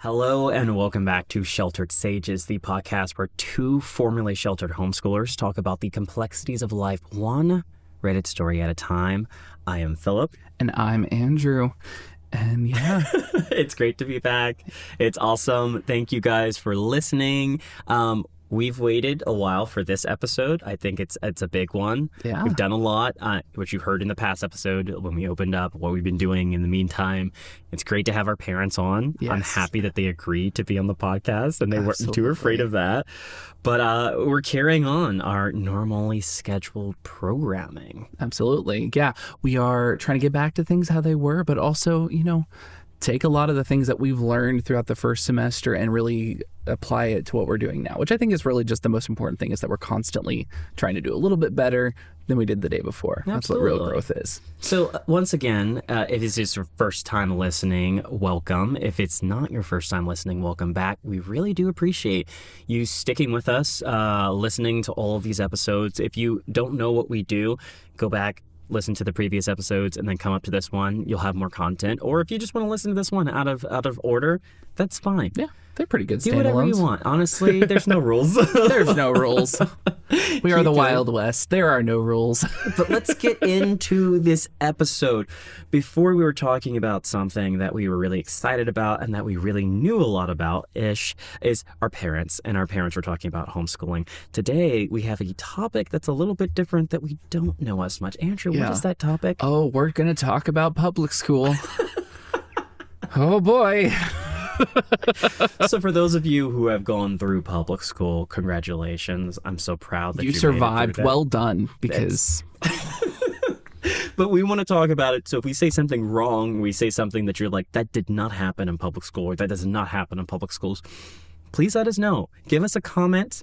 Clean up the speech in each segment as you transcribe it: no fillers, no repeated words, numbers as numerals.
Hello and welcome back to Sheltered Sages, the podcast where two formerly sheltered homeschoolers talk about the complexities of life one Reddit story at a time. I am Philip. And I'm Andrew. And yeah. It's great to be back. It's awesome. Thank you guys for listening. We've waited a while for this episode. I think it's a big one. Yeah. We've done a lot, which you've heard in the past episode when we opened up, what we've been doing in the meantime. It's great to have our parents on. Yes. I'm happy that they agreed to be on the podcast and they weren't too afraid of that. But we're carrying on our normally scheduled programming. Absolutely. Yeah. We are trying to get back to things how they were, but also, take a lot of the things that we've learned throughout the first semester and really apply it to what we're doing now, which I think is really just the most important thing, is that we're constantly trying to do a little bit better than we did the day before. Absolutely. That's what real growth is. So once again, if it's just your first time listening, welcome. If it's not your first time listening, welcome back. We really do appreciate you sticking with us, listening to all of these episodes. If you don't know what we do, go back, listen to the previous episodes, and then come up to this one. You'll have more content. Or if you just want to listen to this one out of order, that's fine. Yeah, they're pretty good standalones. Do whatever you want. Honestly, there's no rules. There's no rules. We are the Wild West. There are no rules. But let's get into this episode. Before, we were talking about something that we were really excited about and that we really knew a lot about-ish, is our parents. And our parents were talking about homeschooling. Today, we have a topic that's a little bit different that we don't know as much. Andrew, what is that topic? Oh, we're going to talk about public school. Oh, boy. So for those of you who have gone through public school, congratulations. I'm so proud that you survived. Made it well done, because... But we want to talk about it. So if we say something wrong, we say something that you're like, that did not happen in public school, or that does not happen in public schools, please let us know. Give us a comment.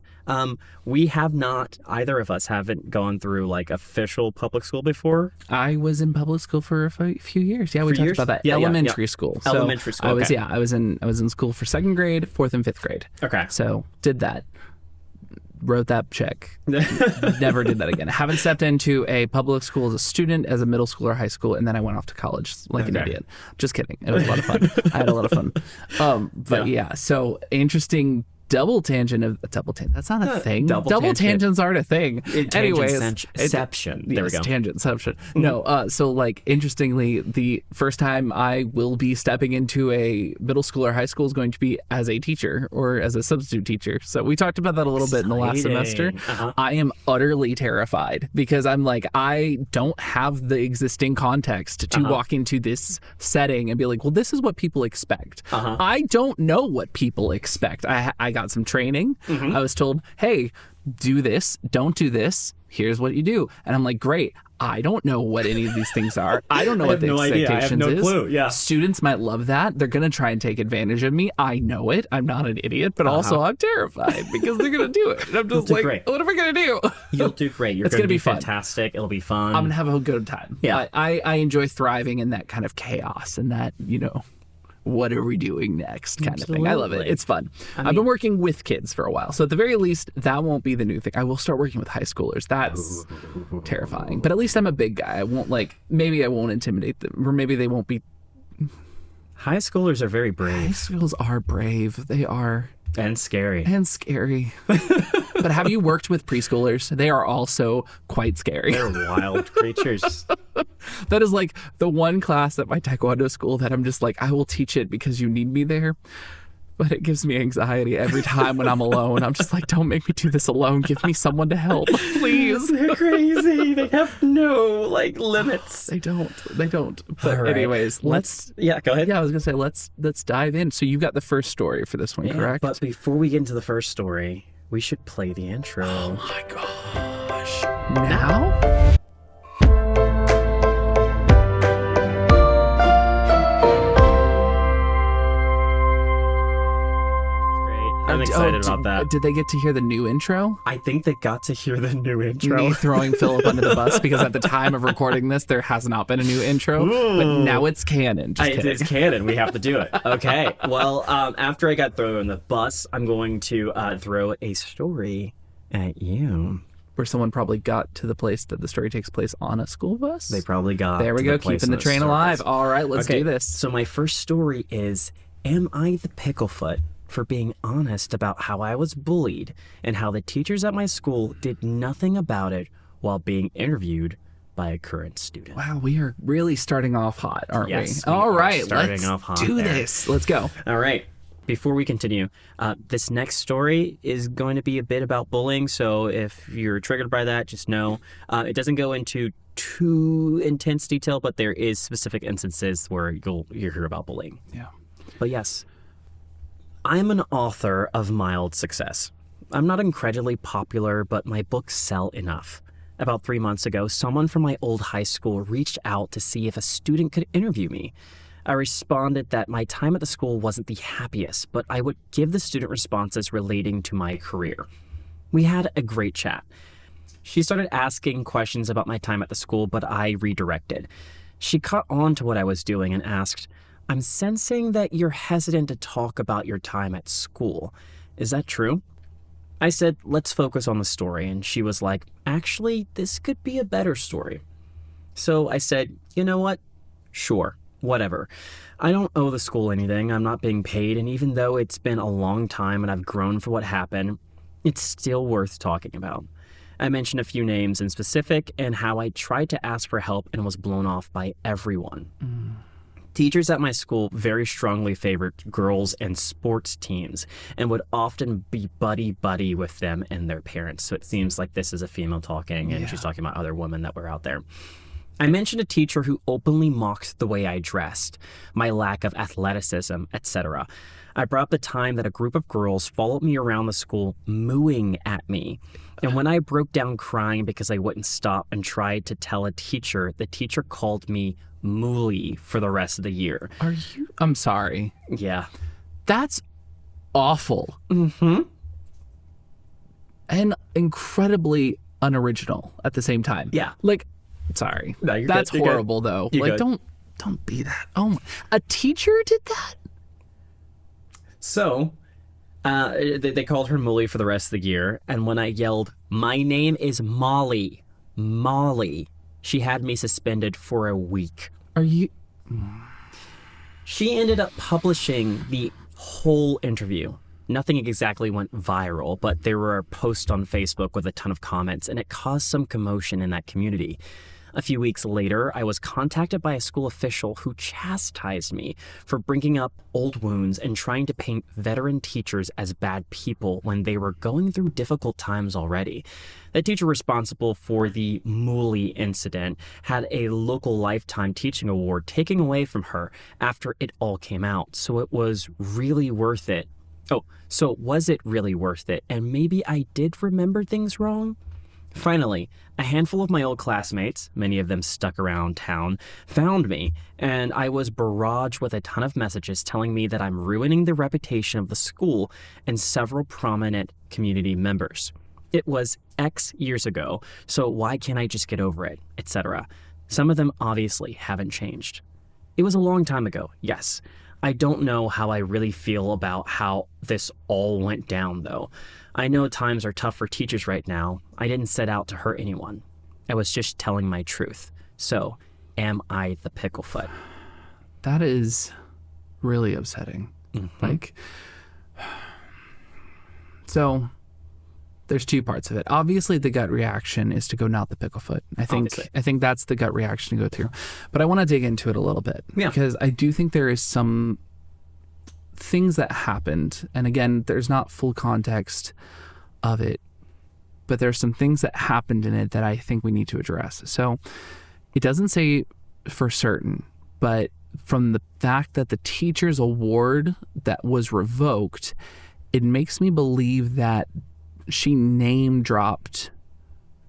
We have not, either of us haven't gone through like official public school before. I was in public school for a few years. Yeah, we talked about that. Yeah, elementary school. So elementary school. I was in school for second grade, fourth and fifth grade. Okay. So did that. Wrote that check. Never did that again. I haven't stepped into a public school as a student, as a middle school or high school, and then I went off to college like an idiot. Just kidding. It was a lot of fun. I had a lot of fun. But yeah, so interesting double tangent. That's not a thing. Double tangents aren't a thing. Anyways, tangentception. There we go. Tangentception. No. So like, interestingly, the first time I will be stepping into a middle school or high school is going to be as a teacher or as a substitute teacher. So we talked about that a little bit in the last semester. I am utterly terrified because I'm like, I don't have the existing context to walk into this setting and be like, well, this is what people expect. I don't know what people expect. I got some training. I was told, hey, do this, don't do this, here's what you do. And I'm like, great. I don't know what any of these things are. I don't know what the expectations is. Clue. Yeah. Students might love that. They're going to try and take advantage of me. I know it. I'm not an idiot, but also I'm terrified because they're going to do it. And I'm just like, what am I going to do? You'll do great. You're going to be fantastic. It'll be fun. I'm going to have a good time. Yeah. I enjoy thriving in that kind of chaos and that, what are we doing next kind of thing. I love it. It's fun. I've been working with kids for a while. So at the very least, that won't be the new thing. I will start working with high schoolers. That's terrifying. But at least I'm a big guy. I won't maybe I won't intimidate them, or maybe they won't be. High schoolers are very brave. High schools are brave. They are. And scary. But have you worked with preschoolers? They are also quite scary. They're wild creatures. That is like the one class at my taekwondo school that I'm just like, I will teach it because you need me there. But it gives me anxiety every time when I'm alone. I'm just like, don't make me do this alone. Give me someone to help, please. They're crazy. They have no limits. They don't. But anyways, go ahead. Yeah, I was gonna say let's dive in. So you got the first story for this one, correct? But before we get into the first story, we should play the intro. Oh my gosh! Now? I'm excited about that. Did they get to hear the new intro? I think they got to hear the new intro. Me throwing Philip under the bus because at the time of recording this, there has not been a new intro. Ooh. But now it's canon. It's canon. We have to do it. Okay. Well, after I got thrown on the bus, I'm going to throw a story at you. Where someone probably got to the place that the story takes place on a school bus? They probably got There we go, keeping the train alive. All right, let's do this. So my first story is Am I the picklefoot for being honest about how I was bullied and how the teachers at my school did nothing about it while being interviewed by a current student? Wow, we are really starting off hot, aren't Yes, we? we All are right, starting let's off hot do there. this. Let's go. All right. Before we continue, this next story is going to be a bit about bullying. So if you're triggered by that, just know it doesn't go into too intense detail, but there is specific instances where you'll hear about bullying. Yeah. But yes, I'm an author of mild success. I'm not incredibly popular, but my books sell enough. About 3 months ago, someone from my old high school reached out to see if a student could interview me. I responded that my time at the school wasn't the happiest, but I would give the student responses relating to my career. We had a great chat. She started asking questions about my time at the school, but I redirected. She caught on to what I was doing and asked, "I'm sensing that you're hesitant to talk about your time at school. Is that true?" I said, "Let's focus on the story," and she was like, "Actually, this could be a better story." So I said, "You know what? Sure, whatever. I don't owe the school anything. I'm not being paid, and even though it's been a long time and I've grown for what happened, it's still worth talking about." I mentioned a few names in specific and how I tried to ask for help and was blown off by everyone. Teachers at my school very strongly favored girls and sports teams and would often be buddy-buddy with them and their parents. So it seems like this is a female talking, and she's talking about other women that were out there. I mentioned a teacher who openly mocked the way I dressed, my lack of athleticism, etc. I brought up the time that a group of girls followed me around the school mooing at me. And when I broke down crying because I wouldn't stop and tried to tell a teacher, the teacher called me Mooly for the rest of the year. Are you? I'm sorry. Yeah. That's awful. Mm-hmm. And incredibly unoriginal at the same time. Yeah. Like, sorry. No, you're That's good. You're horrible, though. You're Like, good. don't be that. Oh, a teacher did that? So, they called her Mooly for the rest of the year, and when I yelled, "My name is Molly, Molly," she had me suspended for a week. Are you? She ended up publishing the whole interview. Nothing exactly went viral, but there were posts on Facebook with a ton of comments, and it caused some commotion in that community. A few weeks later, I was contacted by a school official who chastised me for bringing up old wounds and trying to paint veteran teachers as bad people when they were going through difficult times already. The teacher responsible for the Mooly incident had a local lifetime teaching award taken away from her after it all came out, so it was really worth it. Oh, so was it really worth it? And maybe I did remember things wrong? Finally, a handful of my old classmates, many of them stuck around town, found me, and I was barraged with a ton of messages telling me that I'm ruining the reputation of the school and several prominent community members. It was X years ago, so why can't I just get over it, etc. Some of them obviously haven't changed. It was a long time ago, yes. I don't know how I really feel about how this all went down, though. I know times are tough for teachers right now. I didn't set out to hurt anyone. I was just telling my truth. So, am I the picklefoot? That is really upsetting. Like, so there's two parts of it. Obviously, the gut reaction is to go not the picklefoot. I think that's the gut reaction to go through. But I want to dig into it a little bit because I do think there is some things that happened, and again, there's not full context of it, but there's some things that happened in it that I think we need to address. So it doesn't say for certain, but from the fact that the teacher's award that was revoked, it makes me believe that she name dropped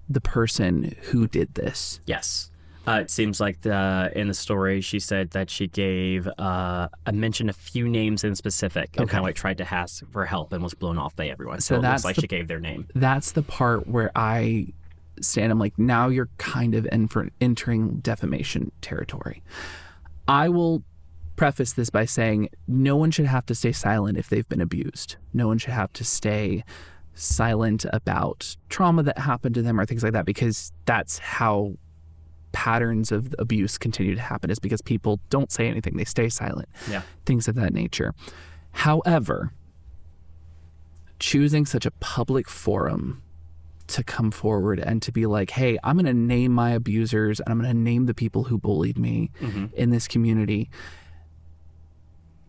the person who did this. Yes. It seems like in the story, she said that she gave, mentioned a few names in specific and how I tried to ask for help and was blown off by everyone. So it looks like she gave their name. That's the part where I stand. I'm like, now you're kind of entering defamation territory. I will preface this by saying no one should have to stay silent if they've been abused. No one should have to stay silent about trauma that happened to them or things like that, because that's how patterns of abuse continue to happen is because people don't say anything. They stay silent. Yeah. Things of that nature. However, choosing such a public forum to come forward and to be like, hey, I'm going to name my abusers and I'm going to name the people who bullied me in this community.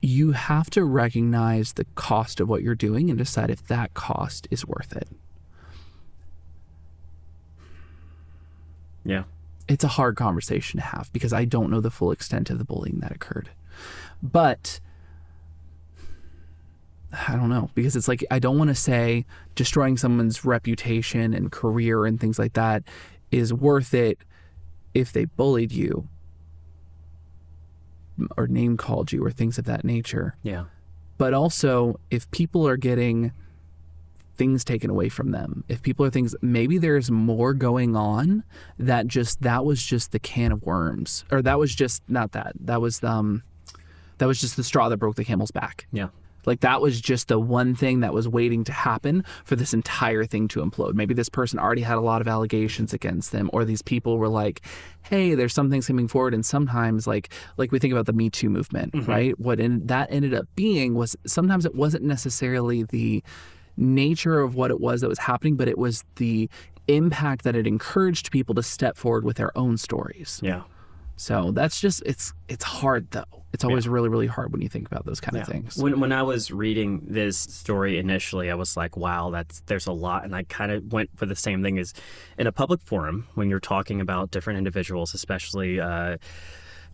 You have to recognize the cost of what you're doing and decide if that cost is worth it. Yeah. It's a hard conversation to have because I don't know the full extent of the bullying that occurred. But I don't know, because it's like, I don't want to say destroying someone's reputation and career and things like that is worth it if they bullied you or name called you or things of that nature. Yeah. But also, if people are getting things taken away from them, if people are things, maybe there's more going on that was just the can of worms, or that was just that was just the straw that broke the camel's back. Yeah. Like that was just the one thing that was waiting to happen for this entire thing to implode. Maybe this person already had a lot of allegations against them, or these people were like, hey, there's some things coming forward. And sometimes like we think about the Me Too movement, right? That ended up being was sometimes it wasn't necessarily the nature of what it was that was happening, but it was the impact that it encouraged people to step forward with their own stories. Yeah. So that's just, it's hard though. It's always really, really hard when you think about those kind of things. When I was reading this story initially, I was like, wow, there's a lot. And I kind of went for the same thing as in a public forum when you're talking about different individuals, especially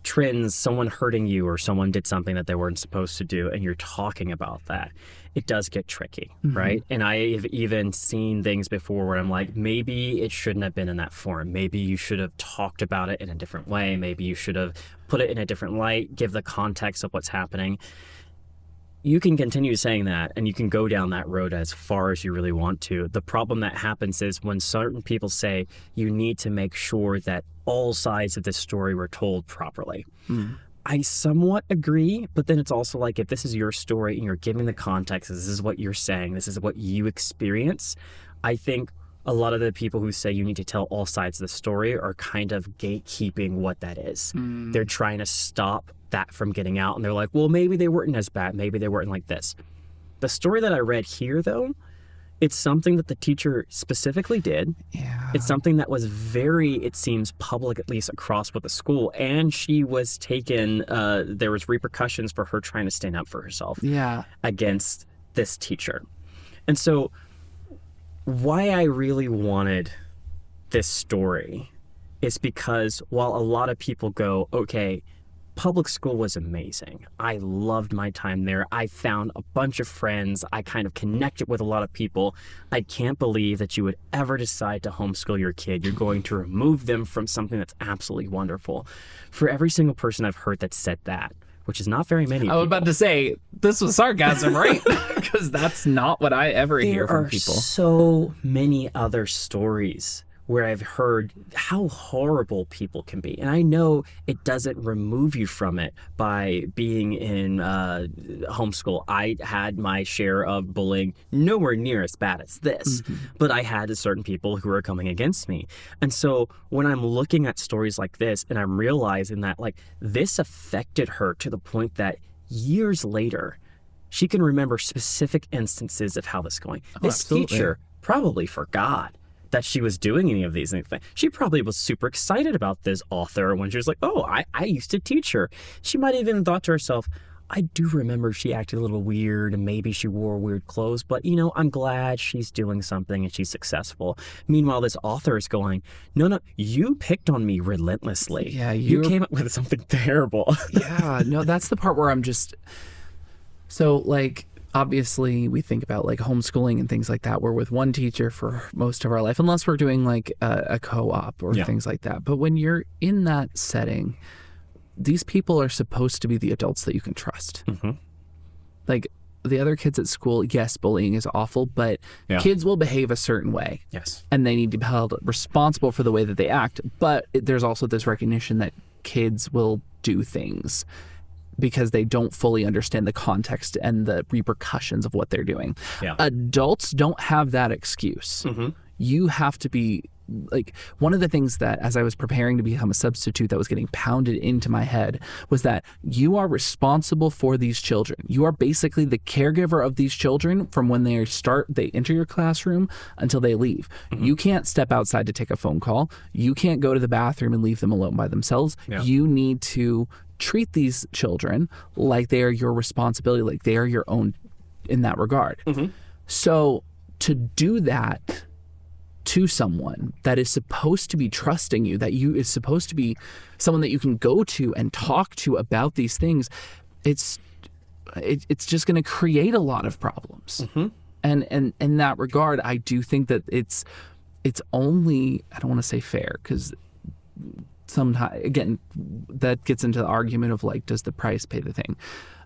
trends, someone hurting you or someone did something that they weren't supposed to do, and you're talking about that. It does get tricky, right? And I have even seen things before where I'm like, maybe it shouldn't have been in that form. Maybe you should have talked about it in a different way. Maybe you should have put it in a different light, give the context of what's happening. You can continue saying that, and you can go down that road as far as you really want to. The problem that happens is when certain people say you need to make sure that all sides of this story were told properly. I somewhat agree, but then it's also like, if this is your story and you're giving the context, this is what you're saying, this is what you experience, I think a lot of the people who say you need to tell all sides of the story are kind of gatekeeping what that is. They're trying to stop that from getting out, and they're like, well, maybe they weren't as bad, maybe they weren't like this. The story that I read here, though, it's something that the teacher specifically did. Yeah. It's something that was very, it seems, public, at least across with the school. And she was taken, there was repercussions for her trying to stand up for herself against this teacher. And so why I really wanted this story is because while a lot of people go, okay, public school was amazing. I loved my time there. I found a bunch of friends. I kind of connected with a lot of people. I can't believe that you would ever decide to homeschool your kid. You're going to remove them from something that's absolutely wonderful. For every single person I've heard that said that, which is not very many. I was about to say, this was sarcasm, right? Because that's not what I ever hear from people. There are so many other stories where I've heard how horrible people can be. And I know it doesn't remove you from it by being in homeschool. I had my share of bullying, nowhere near as bad as this, but I had certain people who were coming against me. And so when I'm looking at stories like this and I'm realizing that like this affected her to the point that years later, she can remember specific instances of how this is going. This teacher probably forgot that she was doing any of these things. She probably was super excited about this author when she was like, oh, I used to teach her. She might have even thought to herself, I do remember she acted a little weird and maybe she wore weird clothes, but I'm glad she's doing something and she's successful. Meanwhile, this author is going, no, you picked on me relentlessly. Yeah, you came up with something terrible. Yeah, no, that's the part where I'm just, so like, obviously, we think about like homeschooling and things like that. We're with one teacher for most of our life, unless we're doing like a co-op or things like that. But when you're in that setting, these people are supposed to be the adults that you can trust. Like the other kids at school, yes, bullying is awful, but kids will behave a certain way. Yes. And they need to be held responsible for the way that they act. But there's also this recognition that kids will do things because they don't fully understand the context and the repercussions of what they're doing. Adults don't have that excuse. you have to be like, one of the things that as I was preparing to become a substitute that was getting pounded into my head was that you are responsible for these children. You are basically the caregiver of these children from when they enter your classroom until they leave. You can't step outside to take a phone call. You can't go to the bathroom and leave them alone by themselves. Yeah. You need to treat these children like they are your responsibility, like they are your own in that regard. So to do that to someone that is supposed to be trusting you, is supposed to be someone that you can go to and talk to about these things, it's just going to create a lot of problems. And in that regard, I do think that it's only, I don't want to say fair, because sometimes, again, that gets into the argument of like, does the price pay the thing,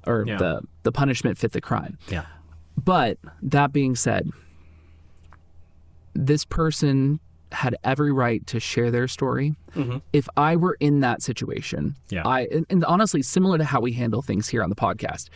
or the punishment fit the crime? Yeah. But that being said, this person had every right to share their story. If I were in that situation, and honestly, similar to how we handle things here on the podcast,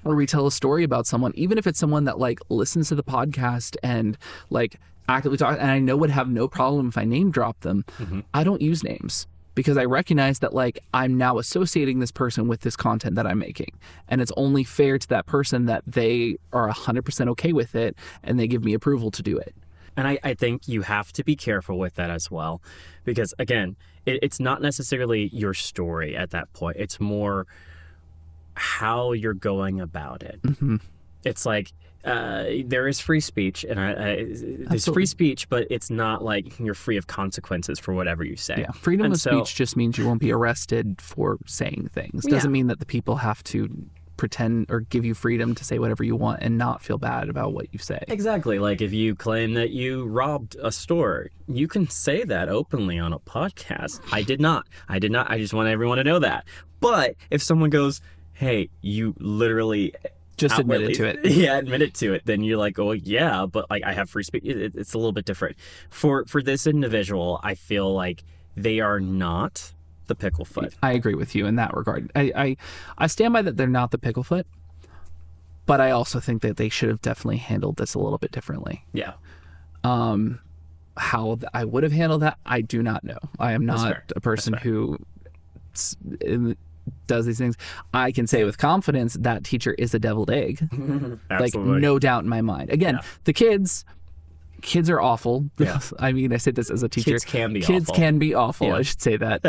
where we tell a story about someone, even if it's someone that like listens to the podcast and like actively talk, and I know would have no problem if I name drop them, I don't use names, because I recognize that like I'm now associating this person with this content that I'm making, and it's only fair to that person that they are 100% okay with it and they give me approval to do it. And I think you have to be careful with that as well, because again, it's not necessarily your story at that point. It's more how you're going about it. It's like there is free speech, and there's free speech, but it's not like you're free of consequences for whatever you say. Yeah, freedom of speech just means you won't be arrested for saying things. Doesn't mean that the people have to pretend or give you freedom to say whatever you want and not feel bad about what you say. Exactly. Like if you claim that you robbed a store, you can say that openly on a podcast. I did not. I just want everyone to know that. But if someone goes, hey, you literally just admitted to it. Yeah, admitted to it. Then you're like, oh yeah, but like I have free speech. It's a little bit different. For this individual, I feel like they are not the picklefoot. I agree with you in that regard. I stand by that they're not the picklefoot, but I also think that they should have definitely handled this a little bit differently. Yeah. How I would have handled that, I do not know. I am not a person who does these things. I can say with confidence that teacher is a deviled egg. Like no doubt in my mind. Again, the kids are awful. Yeah. I mean, I say this as a teacher. Kids can be awful. Yeah. I should say that.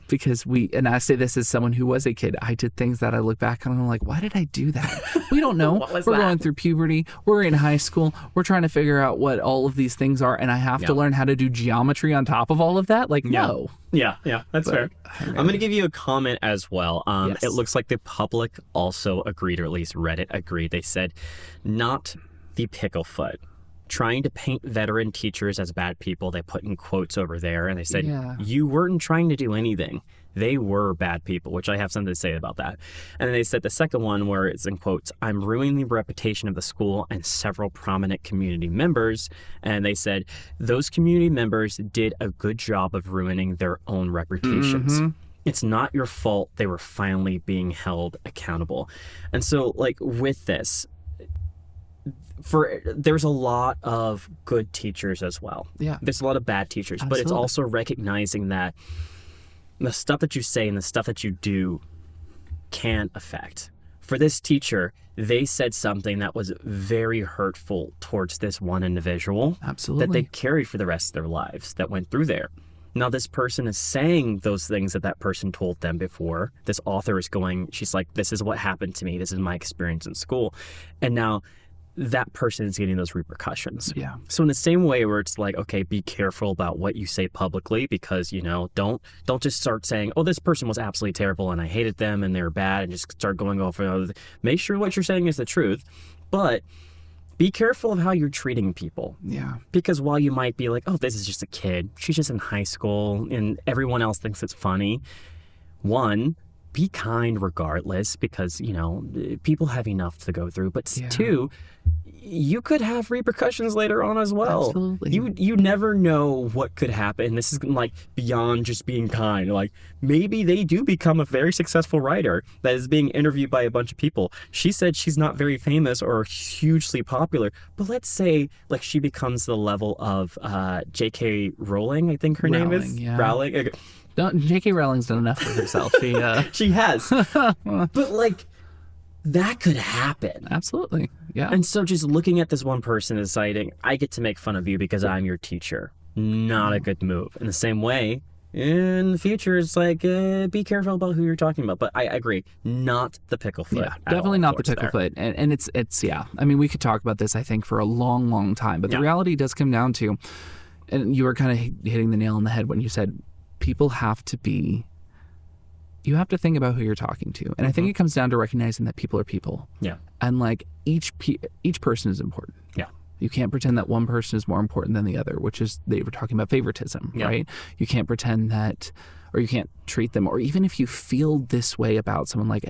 Because and I say this as someone who was a kid. I did things that I look back on and I'm like, why did I do that? We don't know. We're going through puberty. We're in high school. We're trying to figure out what all of these things are. And I have to learn how to do geometry on top of all of that. Like, no. Yeah, that's fair. I'm going to give you a comment as well. It looks like the public also agreed, or at least Reddit agreed. They said, not the picklefoot. Trying to paint veteran teachers as bad people. They put in quotes over there, and they said, you weren't trying to do anything. They were bad people, which I have something to say about that. And then they said the second one, where it's in quotes, I'm ruining the reputation of the school and several prominent community members. And they said those community members did a good job of ruining their own reputations. It's not your fault they were finally being held accountable. And so, like, with this, there's a lot of good teachers as well. Yeah. There's a lot of bad teachers, but it's also recognizing that the stuff that you say and the stuff that you do can affect. For this teacher, they said something that was very hurtful towards this one individual. Absolutely. That they carried for the rest of their lives, that went through there. Now this person is saying those things that person told them before. This author is going, she's like, this is what happened to me. This is my experience in school. And now that person is getting those repercussions. Yeah. So in the same way where it's like, okay, be careful about what you say publicly, because, don't just start saying, oh, this person was absolutely terrible and I hated them and they were bad, and just start going over. Make sure what you're saying is the truth, but be careful of how you're treating people. Yeah. Because while you might be like, oh, this is just a kid, she's just in high school and everyone else thinks it's funny. One, be kind regardless, because, you know, people have enough to go through. But Yeah. two, you could have repercussions later on as well. Absolutely. You never know what could happen. This is like beyond just being kind. Like maybe they do become a very successful writer that is being interviewed by a bunch of people. She said she's not very famous or hugely popular, but let's say like she becomes the level of J.K. Rowling, I think her name is. Yeah. Rowling. Okay. J.K. Rowling's done enough for herself. She has. But like that could happen. Absolutely. Yeah. And so just looking at this one person and deciding, I get to make fun of you because I'm your teacher. Not a good move. In the same way, in the future, it's like, be careful about who you're talking about. But I agree, not the picklefoot. Yeah, definitely not the picklefoot. And it's, yeah. I mean, we could talk about this, I think, for a long, long time. But the reality does come down to, and you were kind of hitting the nail on the head when you said, people have to be, you have to think about who you're talking to. And I think it comes down to recognizing that people are people. Yeah. And like each person is important. Yeah. You can't pretend that one person is more important than the other, which is, they were talking about favoritism, right? You can't pretend that, or you can't treat them, or even if you feel this way about someone, like,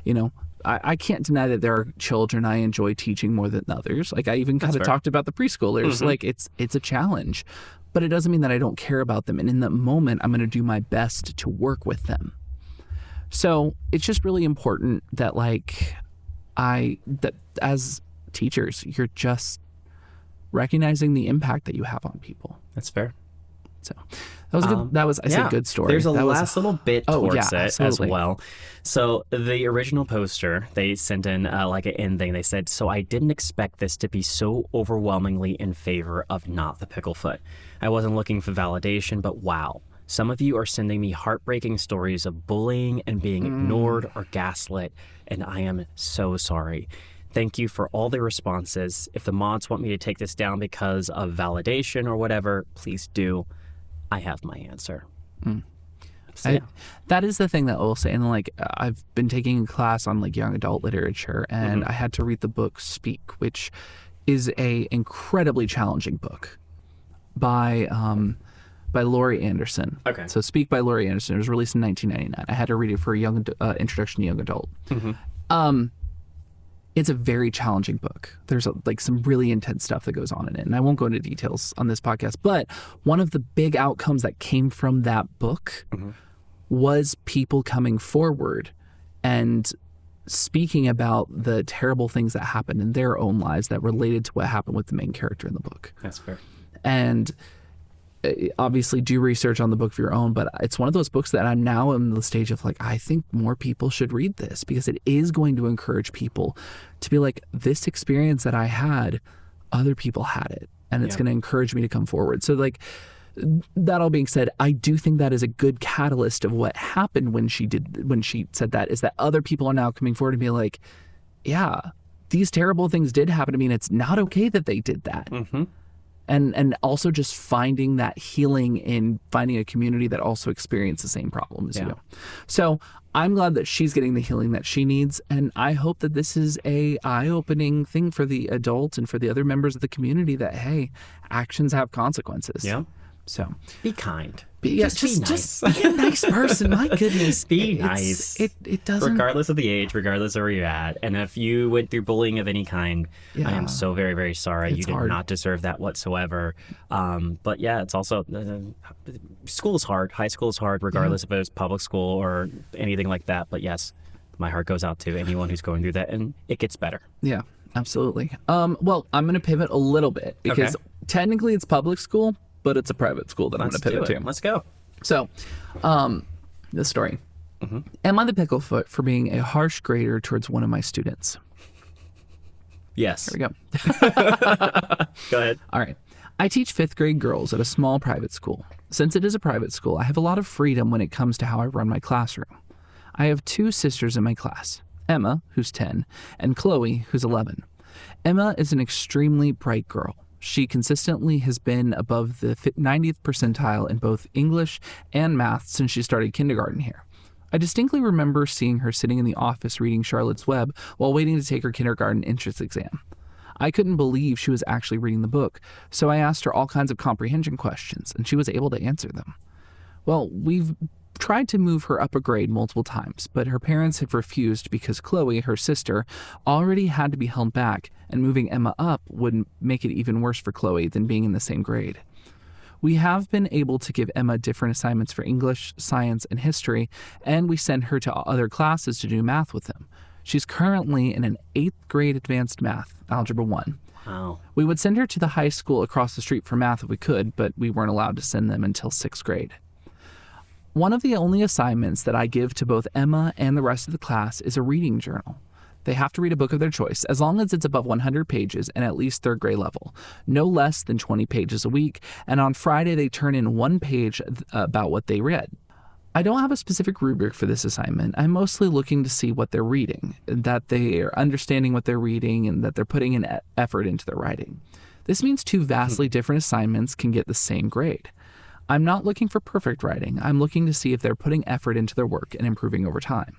you know, I can't deny that there are children I enjoy teaching more than others. Like I even kind of talked about the preschoolers. Like it's a challenge, but it doesn't mean that I don't care about them. And in that moment, I'm going to do my best to work with them. So it's just really important that that as teachers, you're just recognizing the impact that you have on people. That's fair. So that was good. That was, I said, good story. There's a that last little bit towards it absolutely. as well. So the original poster, they sent in like an end thing. They said, so I didn't expect this to be so overwhelmingly in favor of not the picklefoot. I wasn't looking for validation, but wow. Some of you are sending me heartbreaking stories of bullying and being ignored or gaslit, and I am so sorry. Thank you for all the responses. If the mods want me to take this down because of validation or whatever, please do. I have my answer. So, that is the thing that I will say. And like, I've been taking a class on like young adult literature, and I had to read the book Speak, which is a incredibly challenging book by Laurie Anderson. Okay. So Speak by Laurie Anderson. It was released in 1999. I had to read it for a young introduction to young adult. It's a very challenging book. There's like some really intense stuff that goes on in it. And I won't go into details on this podcast, but one of the big outcomes that came from that book was people coming forward and speaking about the terrible things that happened in their own lives that related to what happened with the main character in the book. That's fair. And obviously do research on the book of your own, but it's one of those books that I'm now in the stage of like, I think more people should read this, because it is going to encourage people to be like, this experience that I had, other people had it, and it's going to encourage me to come forward. So like, that all being said, I do think that is a good catalyst of what happened when she said that, is that other people are now coming forward and be like, yeah, these terrible things did happen to me, and it's not okay that they did that. And also just finding that healing in finding a community that also experienced the same problem as you. So I'm glad that she's getting the healing that she needs, and I hope that this is a eye-opening thing for the adult and for the other members of the community that, hey, actions have consequences. Yeah. So be kind. Just be nice. Just be a nice person. My goodness. Be nice. It doesn't... Regardless of the age, regardless of where you're at. And if you went through bullying of any kind, I am so very, very sorry. You did not deserve that whatsoever. But yeah, it's also... school is hard. High school is hard, regardless if it was public school or anything like that. But yes, my heart goes out to anyone who's going through that, and it gets better. Yeah, absolutely. Well, I'm going to pivot a little bit, because technically it's public school, but it's a private school that I'm going to pivot to. Let's go. So, this story. Am I the picklefoot for being a harsh grader towards one of my students? Yes. There we go. Go ahead. All right. I teach 5th grade girls at a small private school. Since it is a private school, I have a lot of freedom when it comes to how I run my classroom. I have 2 sisters in my class, Emma, who's 10, and Chloe, who's 11. Emma is an extremely bright girl. She consistently has been above the 90th percentile in both English and math since she started kindergarten here. I distinctly remember seeing her sitting in the office reading Charlotte's Web while waiting to take her kindergarten entrance exam. I couldn't believe she was actually reading the book, so I asked her all kinds of comprehension questions, and she was able to answer them. Well, we've tried to move her up a grade multiple times, but her parents have refused because Chloe, her sister, already had to be held back, and moving Emma up would make it even worse for Chloe than being in the same grade. We have been able to give Emma different assignments for English, science, and history, and we send her to other classes to do math with them. She's currently in an 8th grade advanced math, Algebra 1. Wow. We would send her to the high school across the street for math if we could, but we weren't allowed to send them until 6th grade. One of the only assignments that I give to both Emma and the rest of the class is a reading journal. They have to read a book of their choice, as long as it's above 100 pages and at least 3rd grade level, no less than 20 pages a week, and on Friday they turn in 1 page about what they read. I don't have a specific rubric for this assignment. I'm mostly looking to see what they're reading, that they are understanding what they're reading, and that they're putting an effort into their writing. This means 2 vastly different assignments can get the same grade. I'm not looking for perfect writing. I'm looking to see if they're putting effort into their work and improving over time.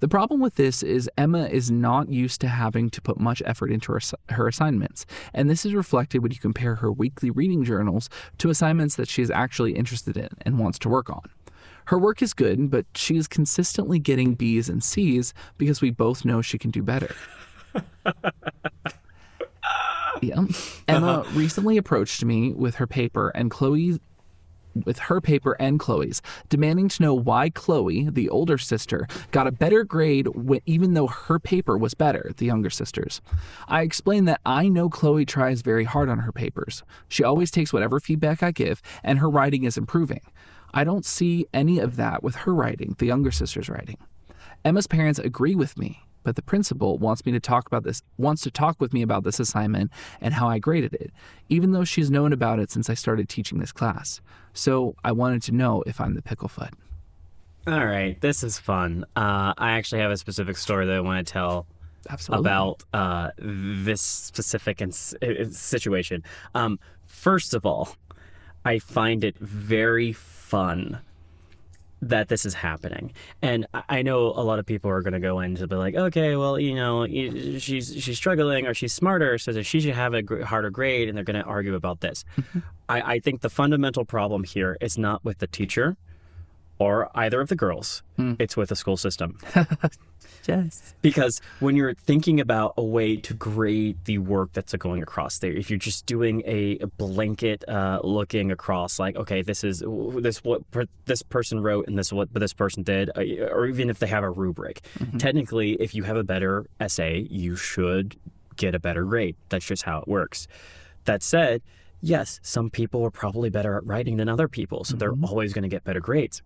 The problem with this is Emma is not used to having to put much effort into her assignments, and this is reflected when you compare her weekly reading journals to assignments that she is actually interested in and wants to work on. Her work is good, but she is consistently getting B's and C's because we both know she can do better. Yeah. Emma recently approached me with her paper and Chloe's, demanding to know why Chloe, the older sister, got a better grade even though her paper was better, the younger sister's. I explained that I know Chloe tries very hard on her papers. She always takes whatever feedback I give, and her writing is improving. I don't see any of that with her writing, the younger sister's writing. Emma's parents agree with me, but the principal wants to talk with me about this assignment and how I graded it, even though she's known about it since I started teaching this class. So I wanted to know if I'm the picklefoot. All right, this is fun. I actually have a specific story that I want to tell about this specific situation. First of all, I find it very fun that this is happening, and I know a lot of people are going to go in to be like, okay, well, she's struggling, or she's smarter, so that she should have a harder grade, and they're going to argue about this. I think the fundamental problem here is not with the teacher or either of the girls. It's with the school system. Yes. Because when you're thinking about a way to grade the work that's going across there, if you're just doing a blanket looking across, like, okay, this is what this person wrote and this is what this person did, or even if they have a rubric, technically, if you have a better essay, you should get a better grade. That's just how it works. That said, yes, some people are probably better at writing than other people, so they're always going to get better grades.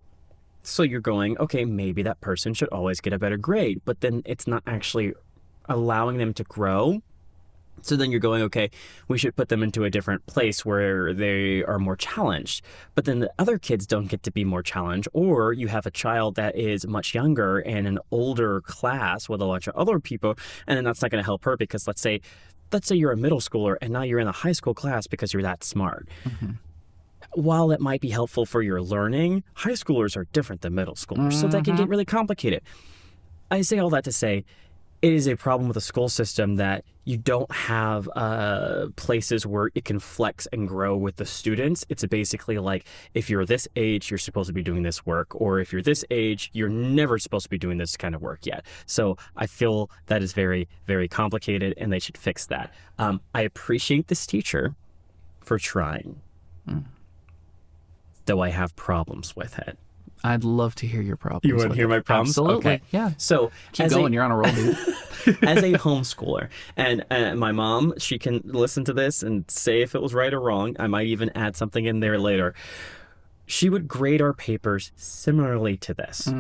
So you're going, okay, maybe that person should always get a better grade, but then it's not actually allowing them to grow. So then you're going, okay, we should put them into a different place where they are more challenged. But then the other kids don't get to be more challenged, or you have a child that is much younger and an older class with a bunch of other people, and then that's not going to help her because let's say you're a middle schooler and now you're in a high school class because you're that smart. While it might be helpful for your learning, high schoolers are different than middle schoolers, so that can get really complicated. I say all that to say, it is a problem with the school system that you don't have places where it can flex and grow with the students. It's basically like, if you're this age, you're supposed to be doing this work, or if you're this age, you're never supposed to be doing this kind of work yet. So I feel that is very, very complicated, and they should fix that. I appreciate this teacher for trying. Though I have problems with it. I'd love to hear your problems. You want to hear my problems? Absolutely. Okay. Yeah. So keep going. You're on a roll, dude. As a homeschooler, and my mom, she can listen to this and say if it was right or wrong. I might even add something in there later. She would grade our papers similarly to this.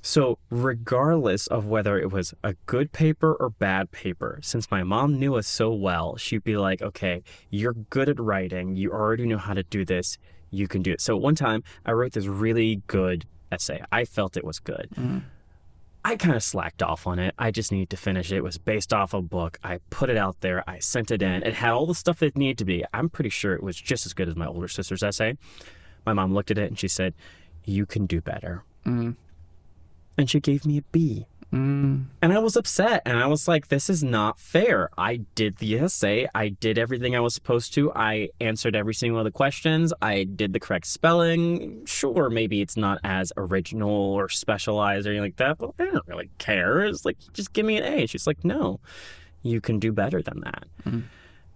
So regardless of whether it was a good paper or bad paper, since my mom knew us so well, she'd be like, okay, you're good at writing. You already know how to do this. You can do it. So one time I wrote this really good essay. I felt it was good. I kind of slacked off on it. I just needed to finish it. It was based off a book. I put it out there. I sent it in. It had all the stuff it needed to be. I'm pretty sure it was just as good as my older sister's essay. My mom looked at it and she said, you can do better. And she gave me a B. Mm. And I was upset, and I was like, this is not fair. I did the essay. I did everything I was supposed to. I answered every single one of the questions. I did the correct spelling. Sure, maybe it's not as original or specialized or anything like that, but I don't really care. It's like, just give me an A. She's like, no, you can do better than that. Mm.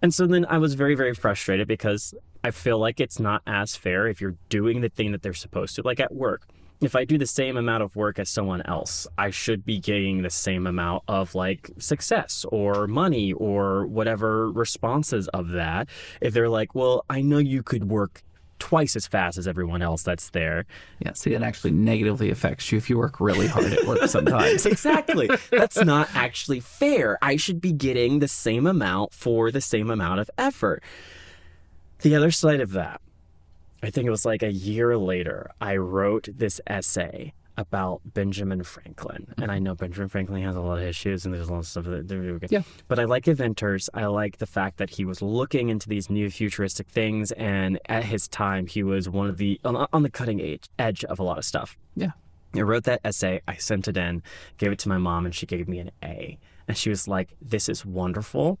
And so then I was very, very frustrated because I feel like it's not as fair if you're doing the thing that they're supposed to, like at work. If I do the same amount of work as someone else, I should be getting the same amount of like success or money or whatever responses of that. If they're like, well, I know you could work twice as fast as everyone else that's there. Yeah, see, it actually negatively affects you if you work really hard at work sometimes. Exactly. That's not actually fair. I should be getting the same amount for the same amount of effort. The other side of that, I think it was like a year later, I wrote this essay about Benjamin Franklin. And I know Benjamin Franklin has a lot of issues and there's a lot of stuff that Yeah. But I like inventors. I like the fact that he was looking into these new futuristic things, and at his time he was one of the on the cutting edge of a lot of stuff. Yeah. I wrote that essay, I sent it in, gave it to my mom, and she gave me an A. And she was like, this is wonderful.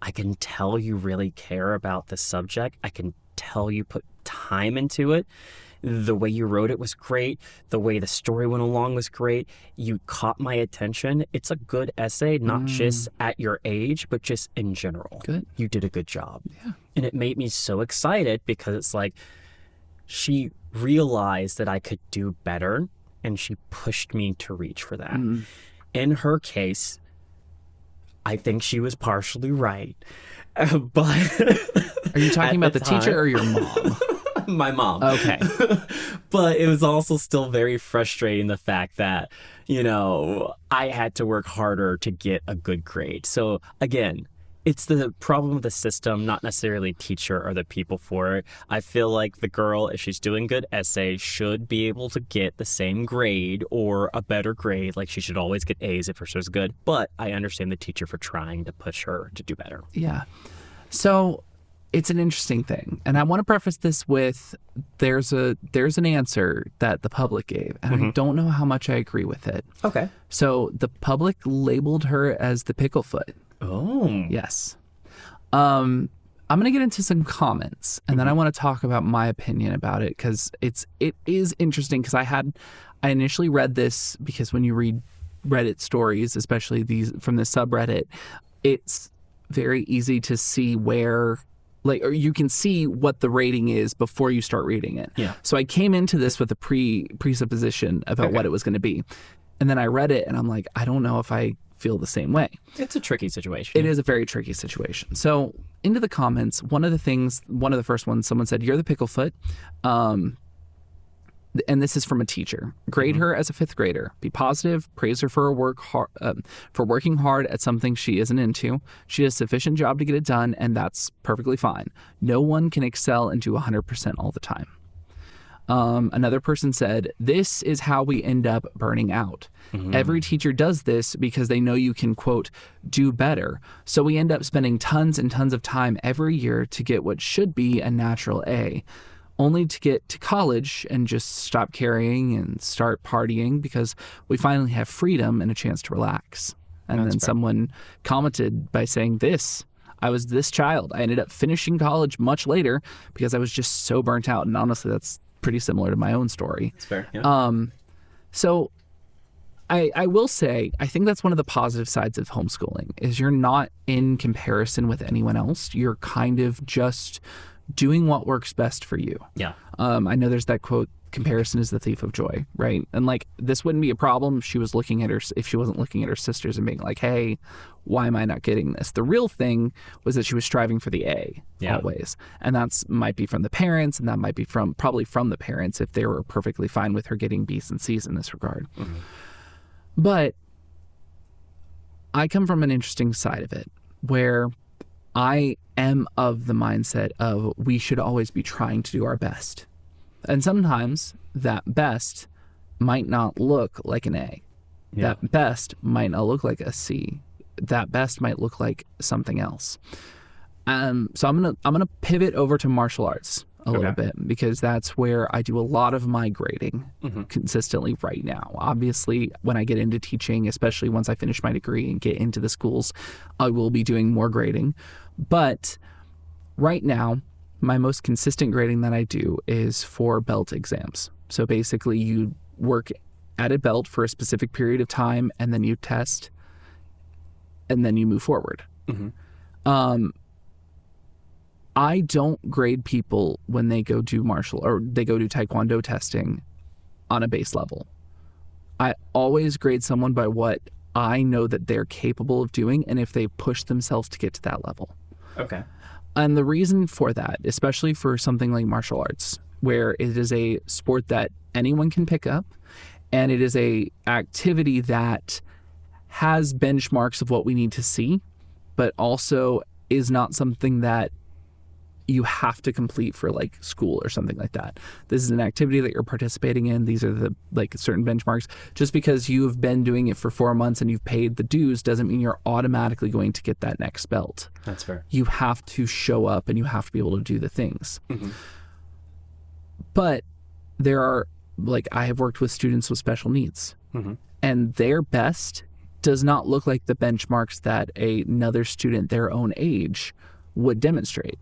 I can tell you really care about the subject. I can tell you put time into it. The way you wrote it was great. The way the story went along was great. You caught my attention. It's a good essay, not just at your age, but just in general. Good. You did a good job. Yeah. And it made me so excited because it's like she realized that I could do better, and she pushed me to reach for that. In her case, I think she was partially right. But Are you talking about the teacher or your mom? My mom. Okay. But it was also still very frustrating, the fact that, you know, I had to work harder to get a good grade. So again, it's the problem of the system, not necessarily teacher or the people for it. I feel like the girl, if she's doing good essays, should be able to get the same grade or a better grade. Like, she should always get A's if hers was good. But I understand the teacher for trying to push her to do better. Yeah. So it's an interesting thing. And I want to preface this with there's an answer that the public gave. And I don't know how much I agree with it. Okay. So the public labeled her as the picklefoot. Oh. Yes. I'm going to get into some comments, and then I want to talk about my opinion about it, because it is interesting, because I initially read this because when you read Reddit stories, especially these from the subreddit, it's very easy to see where, like, or you can see what the rating is before you start reading it. Yeah. So I came into this with a presupposition about what it was going to be. And then I read it and I'm like, I don't know if I feel the same way. It's a tricky situation. It is a very tricky situation. So into the comments, one of the first ones, someone said, "You're the picklefoot." And this is from a teacher. "Grade her as a fifth grader. Be positive. Praise her for for working hard at something she isn't into. She does a sufficient job to get it done, and that's perfectly fine. No one can excel and do 100% all the time." Another person said, "This is how we end up burning out. Every teacher does this because they know you can, quote, do better. So we end up spending tons and tons of time every year to get what should be a natural A, only to get to college and just stop caring and start partying because we finally have freedom and a chance to relax." And then someone commented by saying this: "I was this child. I ended up finishing college much later because I was just so burnt out." And honestly, that's pretty similar to my own story. That's fair. Yeah. So I will say, I think that's one of the positive sides of homeschooling, is you're not in comparison with anyone else. You're kind of just doing what works best for you. Yeah. I know there's that quote, "Comparison is the thief of joy," right? And like, this wouldn't be a problem if she wasn't looking at her sisters and being like, "Hey, why am I not getting this?" The real thing was that she was striving for the A always. And that's might be from the parents, and that might be probably from the parents if they were perfectly fine with her getting B's and C's in this regard. But I come from an interesting side of it, where I am of the mindset of we should always be trying to do our best. And sometimes that best might not look like an A. Yeah. That best might not look like a C. That best might look like something else. So I'm gonna pivot over to martial arts. a little bit, because that's where I do a lot of my grading consistently right now. Obviously, when I get into teaching, especially once I finish my degree and get into the schools, I will be doing more grading. But right now, my most consistent grading that I do is for belt exams. So basically, you work at a belt for a specific period of time, and then you test, and then you move forward. I don't grade people when they go do martial or they go do taekwondo testing on a base level. I always grade someone by what I know that they're capable of doing and if they push themselves to get to that level. Okay. And the reason for that, especially for something like martial arts, where it is a sport that anyone can pick up, and it is a activity that has benchmarks of what we need to see, but also is not something that you have to complete for like school or something like that. This is an activity that you're participating in. These are the like certain benchmarks. Just because you've been doing it for 4 months and you've paid the dues doesn't mean you're automatically going to get that next belt. That's fair. You have to show up and you have to be able to do the things. But there are, like, I have worked with students with special needs, and their best does not look like the benchmarks that another student their own age would demonstrate,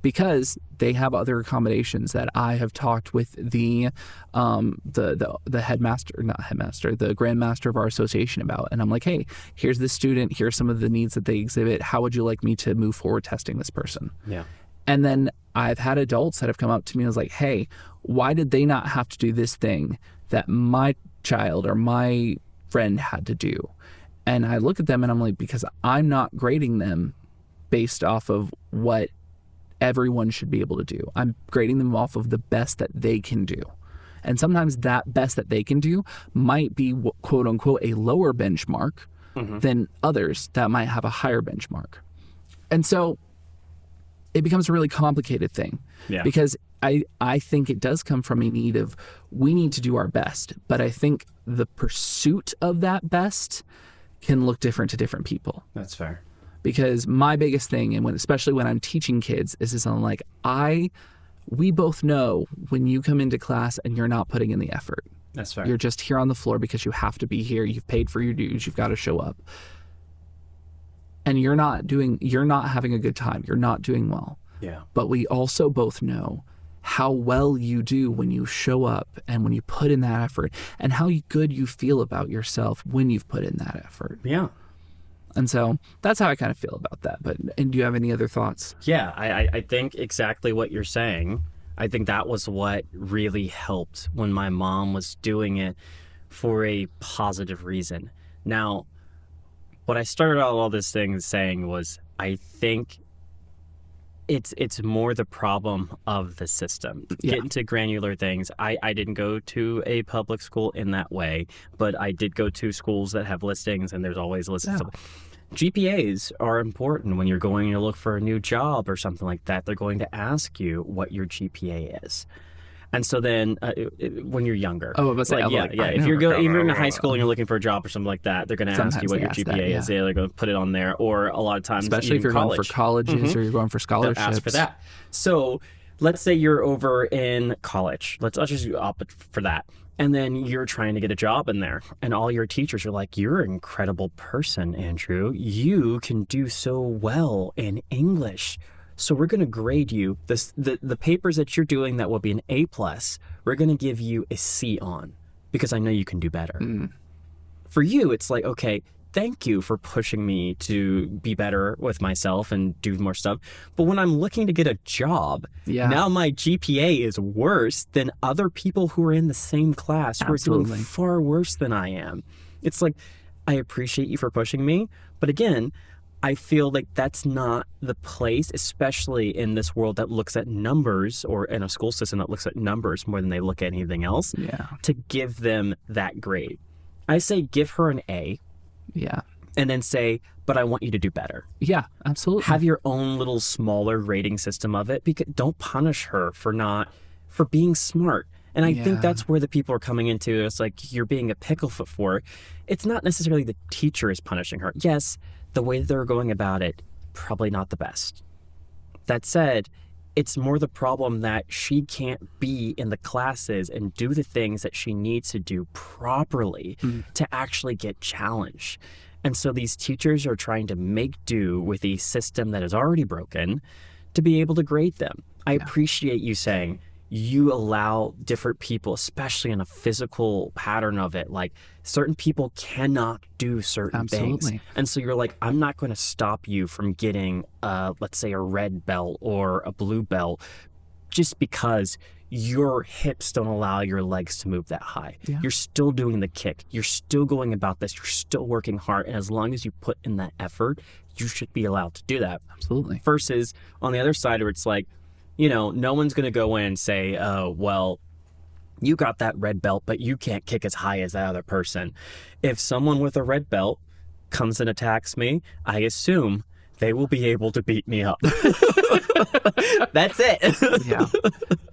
because they have other accommodations that I have talked with the headmaster, not headmaster, the grandmaster of our association about. And I'm like, hey, here's this student, here's some of the needs that they exhibit. How would you like me to move forward testing this person? Yeah. And then I've had adults that have come up to me and was like, hey, why did they not have to do this thing that my child or my friend had to do? And I look at them and I'm like, because I'm not grading them based off of what everyone should be able to do. I'm grading them off of the best that they can do. And sometimes that best that they can do might be, quote unquote, a lower benchmark than others that might have a higher benchmark. And so it becomes a really complicated thing, because I think it does come from a need of, we need to do our best. But I think the pursuit of that best can look different to different people. That's fair. Because my biggest thing, and especially when I'm teaching kids, is this, I'm like, we both know when you come into class and you're not putting in the effort. That's fair. You're just here on the floor because you have to be here. You've paid for your dues. You've got to show up. And you're not having a good time. You're not doing well. Yeah. But we also both know how well you do when you show up and when you put in that effort, and how good you feel about yourself when you've put in that effort. Yeah. And so that's how I kind of feel about that. And do you have any other thoughts? Yeah, I think exactly what you're saying. I think that was what really helped when my mom was doing it for a positive reason. Now, what I started out all this thing saying was, I think it's more the problem of the system. Yeah. Get into granular things. I didn't go to a public school in that way, but I did go to schools that have listings, and there's always listings. Yeah. GPAs are important when you're going to look for a new job or something like that. They're going to ask you what your GPA is. And so then when you're younger, if you're in high school and you're looking for a job or something like that, they're going to ask you what your GPA is. They're going to put it on there, or a lot of times, especially if you're going for colleges or you're going for scholarships, they'll ask for that. So let's say you're over in college. Let's just opt for that. And then you're trying to get a job in there, and all your teachers are like, you're an incredible person, Andrew. You can do so well in English. So we're going to grade you. The papers that you're doing that will be an A+, we're going to give you a C on, because I know you can do better. For you, it's like, okay, thank you for pushing me to be better with myself and do more stuff. But when I'm looking to get a job, now my GPA is worse than other people who are in the same class who are doing far worse than I am. It's like, I appreciate you for pushing me, but again, I feel like that's not the place, especially in this world that looks at numbers, or in a school system that looks at numbers more than they look at anything else, to give them that grade. I say give her an A. Yeah. And then say, but I want you to do better. Yeah, absolutely. Have your own little smaller rating system of it. Because don't punish her for being smart. And I think that's where the people are coming into. It's like, you're being a picklefoot for it. It's not necessarily the teacher is punishing her. Yes, the way that they're going about it, probably not the best. That said, it's more the problem that she can't be in the classes and do the things that she needs to do properly to actually get challenged. And so these teachers are trying to make do with a system that is already broken to be able to grade them. I appreciate you saying you allow different people, especially in a physical pattern of it, like certain people cannot do certain things. And so you're like, I'm not going to stop you from getting, let's say, a red belt or a blue belt just because your hips don't allow your legs to move that high. You're still doing the kick. You're still going about this. You're still working hard. And as long as you put in that effort, you should be allowed to do that. Absolutely. Versus on the other side where it's like, you know, no one's going to go in and say, oh, well, you got that red belt, but you can't kick as high as that other person. If someone with a red belt comes and attacks me, I assume they will be able to beat me up. That's it. Yeah.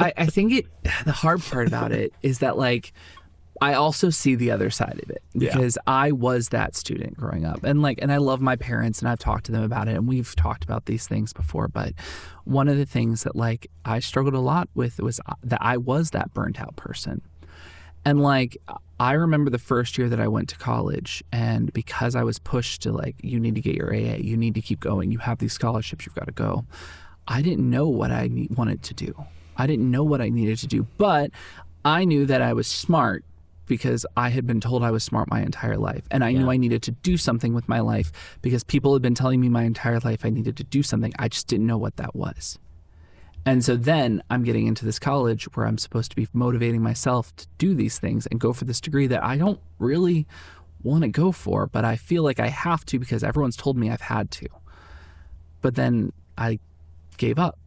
I think the hard part about it is that, like, I also see the other side of it because I was that student growing up, and I love my parents and I've talked to them about it and we've talked about these things before. But one of the things that I struggled a lot with was that I was that burnt out person. And I remember the first year that I went to college, and because I was pushed to you need to get your AA, you need to keep going, you have these scholarships, you've got to go. I didn't know what I wanted to do. I didn't know what I needed to do, but I knew that I was smart because I had been told I was smart my entire life. And I knew I needed to do something with my life because people had been telling me my entire life I needed to do something. I just didn't know what that was. And so then I'm getting into this college where I'm supposed to be motivating myself to do these things and go for this degree that I don't really want to go for, but I feel like I have to because everyone's told me I've had to. But then I gave up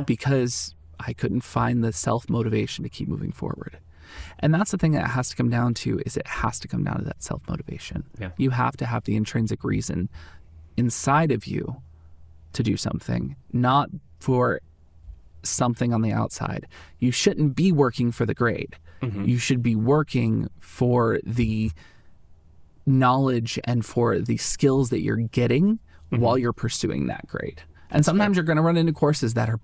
because I couldn't find the self-motivation to keep moving forward. And that's the thing that has to come down to, is it has to come down to that self-motivation. You have to have the intrinsic reason inside of you to do something, not for something on the outside. You shouldn't be working for the grade. You should be working for the knowledge and for the skills that you're getting while you're pursuing that grade. And sometimes you're going to run into courses that are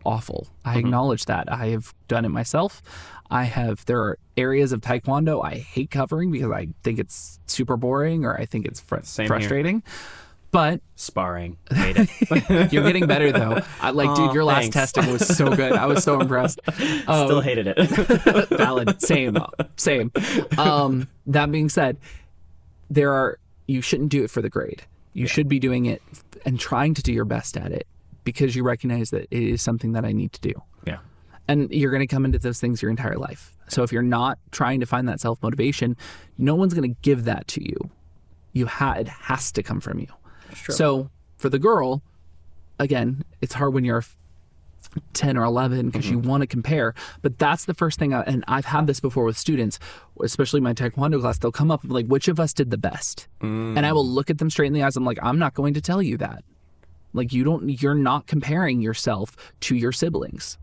awful. I acknowledge that. I have done it myself. There are areas of Taekwondo I hate covering because I think it's super boring or I think it's frustrating. But sparring, hate it. You're getting better though. Dude, your last testing was so good. I was so impressed. Still hated it. Valid. Same. That being said, you shouldn't do it for the grade. You should be doing it and trying to do your best at it because you recognize that it is something that I need to do. And you're going to come into those things your entire life. So if you're not trying to find that self-motivation, no one's going to give that to you. It has to come from you. That's true. So for the girl, again, it's hard when you're 10 or 11 because you want to compare. But that's the first thing. And I've had this before with students, especially my Taekwondo class. They'll come up and be like, which of us did the best? And I will look at them straight in the eyes. I'm like, I'm not going to tell you that. You're not comparing yourself to your siblings.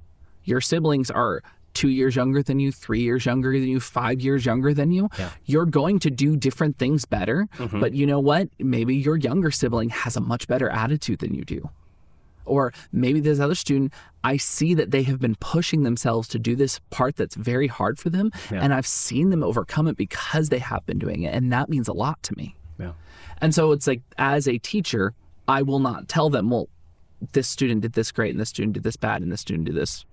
Your siblings are 2 years younger than you, 3 years younger than you, 5 years younger than you. You're going to do different things better. But you know what? Maybe your younger sibling has a much better attitude than you do. Or maybe this other student, I see that they have been pushing themselves to do this part that's very hard for them. And I've seen them overcome it because they have been doing it. And that means a lot to me. And so it's like, as a teacher, I will not tell them, well, this student did this great and this student did this bad and this student did this.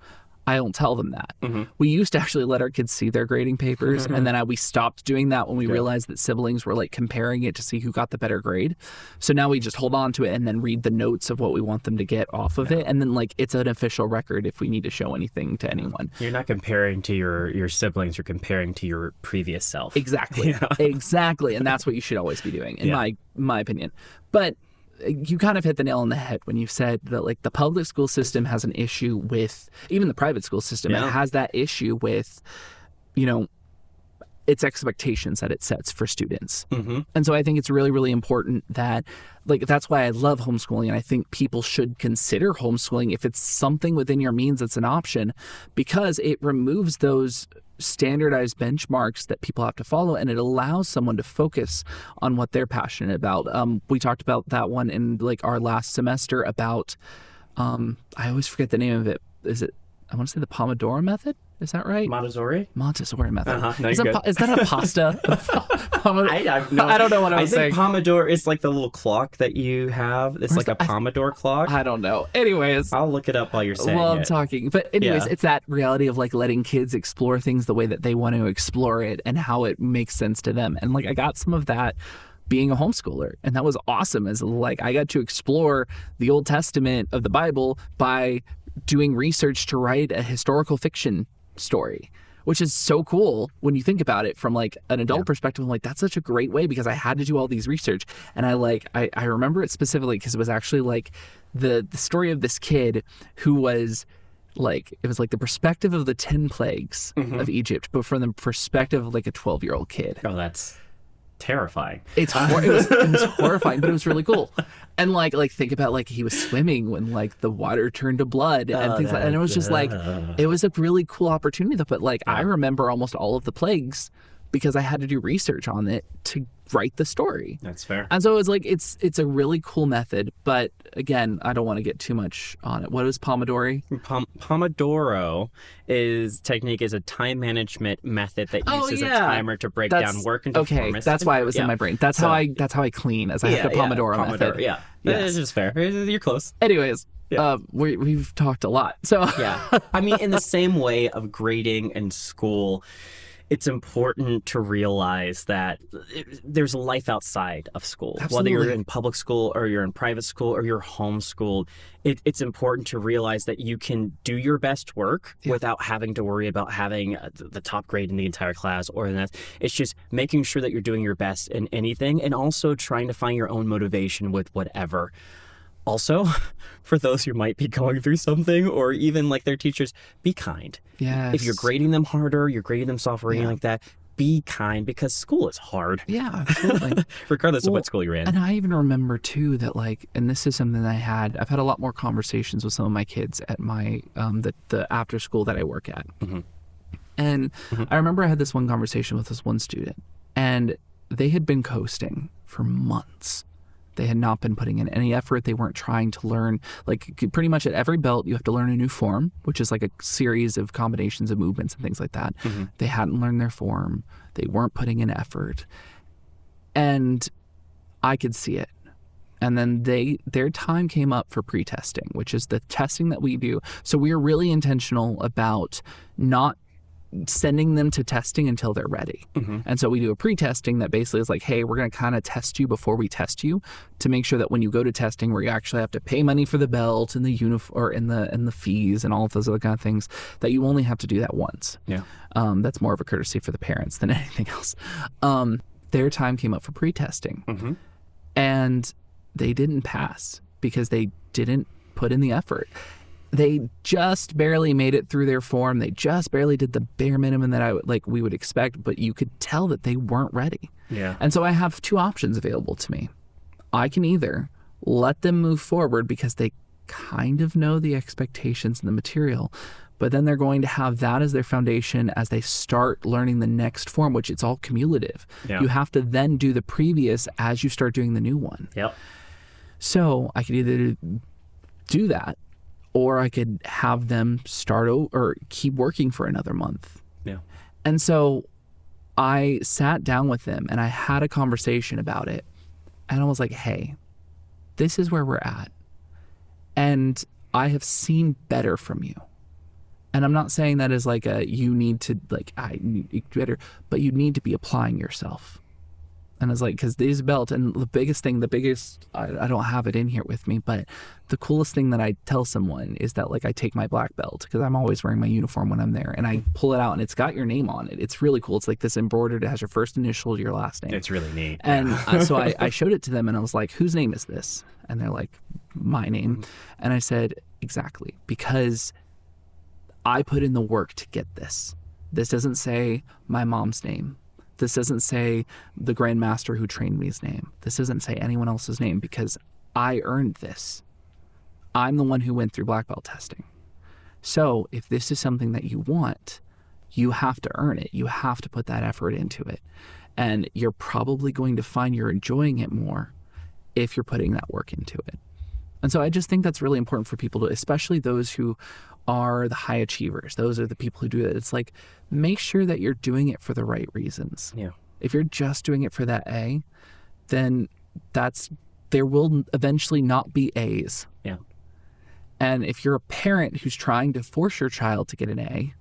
I don't tell them that. We used to actually let our kids see their grading papers, and then we stopped doing that when we realized that siblings were comparing it to see who got the better grade. So now we just hold on to it and then read the notes of what we want them to get off of it, and then it's an official record if we need to show anything to anyone. You're not comparing to your siblings, you're comparing to your previous self. Exactly. Exactly. And that's what you should always be doing, in my opinion. But you kind of hit the nail on the head when you said that the public school system has an issue with, even the private school system, it has that issue with, its expectations that it sets for students. And so I think it's really, really important that, that's why I love homeschooling. And I think people should consider homeschooling if it's something within your means that's an option, because it removes those standardized benchmarks that people have to follow, and it allows someone to focus on what they're passionate about. We talked about that one in our last semester about I always forget the name of it. Is it? I want to say the Pomodoro method. Is that right? Montessori? Montessori method. No, is, you're that good. is that a pasta? I don't know what I was saying. I think Pomodoro is like the little clock that you have. It's like a Pomodoro clock. I don't know. Anyways. I'll look it up while you're saying While I'm it. talking. But anyways, it's that reality of like letting kids explore things the way that they want to explore it and how it makes sense to them. And like I got some of that being a homeschooler, and that was awesome. As like I got to explore the Old Testament of the Bible by doing research to write a historical fiction story, which is so cool when you think about it from like an adult perspective. I'm like, that's such a great way, because I had to do all these research. And I remember it specifically because it was actually like the story of this kid who was like, it was like the perspective of the 10 plagues of Egypt, but from the perspective of like a 12-year-old kid. Oh, that's terrifying. It was horrifying, but it was really cool. And like think about like he was swimming when like the water turned to blood and things like that. And it was just like, it was a really cool opportunity though. But like I remember almost all of the plagues because I had to do research on it to write the story. That's fair. And so it's like it's a really cool method, but again, I don't want to get too much on it. What is Pomodoro? Pomodoro technique is a time management method that uses a timer to break down work into performance. That's why it was in my brain. That's how I clean, as I have the Pomodoro method. Yeah, it's just fair. You're close. Anyways, we've talked a lot. So I mean, in the same way of grading and school, it's important to realize that there's a life outside of school. Absolutely. Whether you're in public school or you're in private school or you're homeschooled, it's important to realize that you can do your best work without having to worry about having the top grade in the entire class or that. It's just making sure that you're doing your best in anything, and also trying to find your own motivation with whatever. Also, for those who might be going through something, or even like their teachers, be kind. Yes. If you're grading them harder, you're grading them soft or anything like that, be kind, because school is hard. Yeah, absolutely. Regardless of what school you're in. And I even remember too that like, and this is something that I've had a lot more conversations with some of my kids at my the after school that I work at. And I remember I had this one conversation with this one student, and they had been coasting for months. They had not been putting in any effort. They weren't trying to learn. Like pretty much at every belt, you have to learn a new form, which is like a series of combinations of movements and things like that. They hadn't learned their form. They weren't putting in effort. And I could see it. And then their time came up for pre-testing, which is the testing that we do. So we are really intentional about not sending them to testing until they're ready. And so we do a pre-testing that basically is like, hey, we're going to kind of test you before we test you, to make sure that when you go to testing, where you actually have to pay money for the belt and the uniform or in the fees and all of those other kind of things, that you only have to do that once. That's more of a courtesy for the parents than anything else. Their time came up for pre-testing, and they didn't pass because they didn't put in the effort. They just barely made it through their form. They just barely did the bare minimum that we would expect, but you could tell that they weren't ready. And so I have two options available to me. I can either let them move forward because they kind of know the expectations and the material, but then they're going to have that as their foundation as they start learning the next form, which it's all cumulative. You have to then do the previous as you start doing the new one. So I could either do that, or I could have them start or keep working for another month. And so I sat down with them and I had a conversation about it. And I was like, hey, this is where we're at. And I have seen better from you. And I'm not saying that as like you need to, like, I need better, but you need to be applying yourself. And I was like, because these belts, and the biggest, I don't have it in here with me, but the coolest thing that I tell someone is that, like, I take my black belt, because I'm always wearing my uniform when I'm there, and I pull it out, and it's got your name on it. It's really cool. It's like this embroidered, it has your first initial, your last name. It's really neat. And so I showed it to them, and I was like, whose name is this? And they're like, my name. And I said, exactly, because I put in the work to get this. This doesn't say my mom's name. This doesn't say the grandmaster who trained me's name. This doesn't say anyone else's name, because I earned this. I'm the one who went through black belt testing. So if this is something that you want, you have to earn it. You have to put that effort into it. And you're probably going to find you're enjoying it more if you're putting that work into it. And so I just think that's really important for people to, especially those who are the high achievers. Those are the people who do it. It's like, make sure that you're doing it for the right reasons. Yeah. If you're just doing it for that A, then there will eventually not be A's. Yeah. And if you're a parent who's trying to force your child to get an A,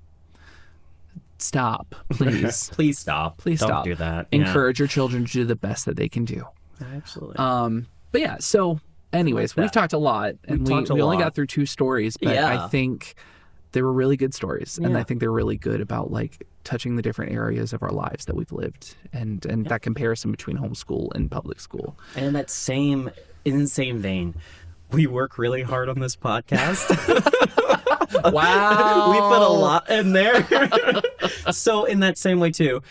stop, please. Please stop. Please Don't stop. do that. Encourage your children to do the best that they can do. Absolutely. But yeah, so anyways, we've talked a lot, and we only got through 2 stories, but I think they were really good stories, and I think they're really good about like touching the different areas of our lives that we've lived, and that comparison between homeschool and public school. And in the same vein, we work really hard on this podcast. Wow. We put a lot in there. So in that same way too,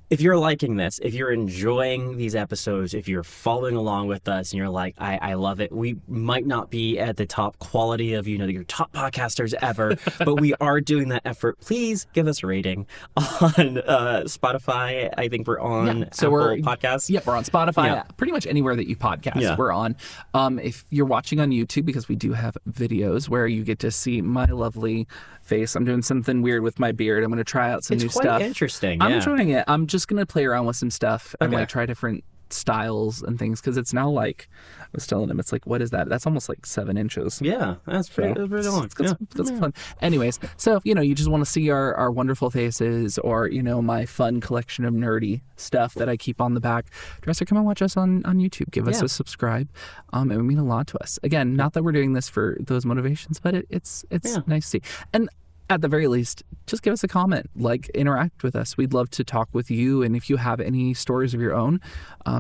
if you're liking this, if you're enjoying these episodes, if you're following along with us and you're like, I love it, we might not be at the top quality of, your top podcasters ever, but we are doing that effort. Please give us a rating on Spotify. I think we're on Apple Podcasts. Yep, we're on Spotify. Pretty much anywhere that you podcast, we're on. If you're watching on YouTube, because we do have videos where you get to see my lovely face. I'm doing something weird with my beard. I'm going to try out some new stuff. It's quite interesting. I'm enjoying it. I'm just going to play around with some stuff and like try different styles and things, because it's now like, I was telling him, it's like, what is that? That's almost like 7 inches. Yeah, that's pretty long. That's fun. Anyways, so if you just want to see our wonderful faces, or my fun collection of nerdy stuff that I keep on the back dresser, come and watch us on YouTube. Give us a subscribe. It would mean a lot to us. Again, not that we're doing this for those motivations, but it's nice to see. And at the very least, just give us a comment, like interact with us. We'd love to talk with you. And if you have any stories of your own,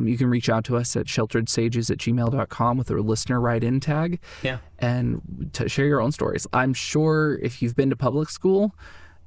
you can reach out to us at shelteredsages@gmail.com with a listener write-in tag. Yeah. And to share your own stories. I'm sure if you've been to public school,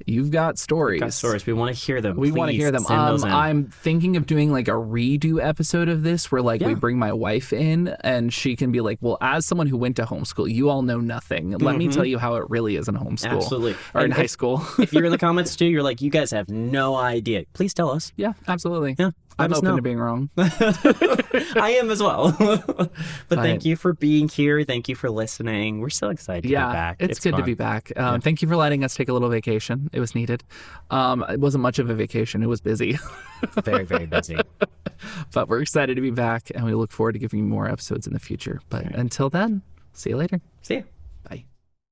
you've got stories. We want to hear them. We want to hear them. I'm thinking of doing like a redo episode of this where we bring my wife in and she can be like, well, as someone who went to homeschool, you all know nothing. Let me tell you how it really is in homeschool. Absolutely. Or in high school. If you're in the comments too, you're like, you guys have no idea. Please tell us. Yeah, absolutely. Yeah. I'm open to being wrong. I am as well. But thank you for being here. Thank you for listening. We're so excited to be back. It's good to be back. Thank you for letting us take a little vacation. It was needed. It wasn't much of a vacation. It was busy. Very, very busy. But we're excited to be back, and we look forward to giving you more episodes in the future. But until then, see you later. See ya.